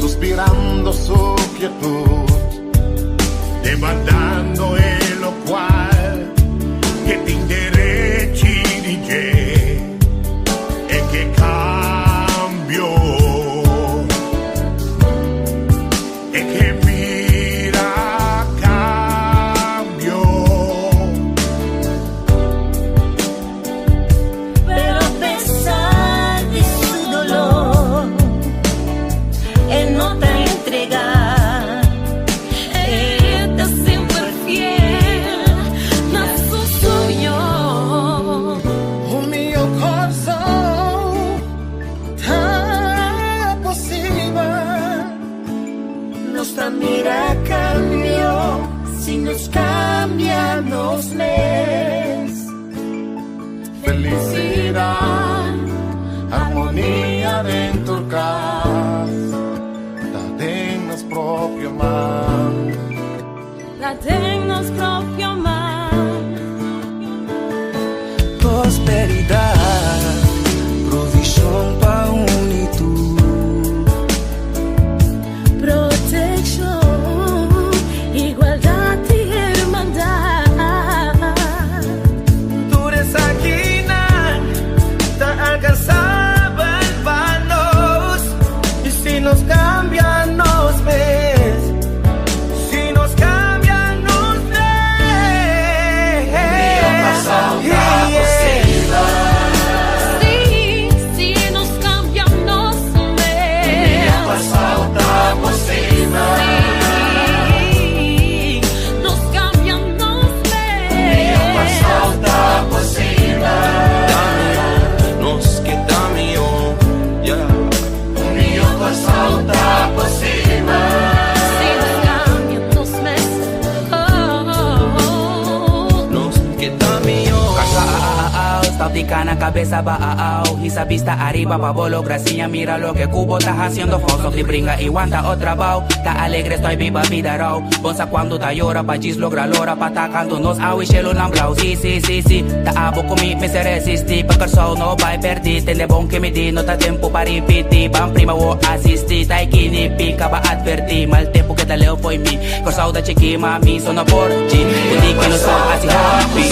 Suspirando su quietud, demandando el lo cual che ti indirecci di te e che cambio e che mira cambio, pero a pesar de su dolor él no te entrega, ella siempre fiel a su sueño. un mio corso ta posible. Nuestra mira cambió, si nos cambian los mes. Felicidad, armonía dentro del casa, la tenemos proprio mar. La tenemos propio mar. Prosperidad, provisión pa' unitud, Protección, igualdad y hermandad. tú eres esquina, te alcanzaban vanos, y si nos cambian nos ves, si nos cambian nos ves. Sí, si nos cambian nos ven. Sí, nos cambian nos ven. Nos queda mío, yeah. Si nos cambian nos ven. Nos queda mío. Táutica na cabeça baao, y esa vista arriba pa bolo gracia, mira lo que Cubo está haciendo, foso que brinca y guanta otra bao, ta alegre estoy viva vida raw, bonsa cuando ta llora pa gis logra lora pa ta canto nos awi shelo lamblau, sí, ta abo kumi me se resisti, pa kerso no vai perdi, tende bon que mi di no ta tempo pa ripiti, pan prima wo assisti, ta ikini pica pa adverti, mal tempo que ta leo foi mi, kerso da chiki mami sono porci, quindi que no so asi happy.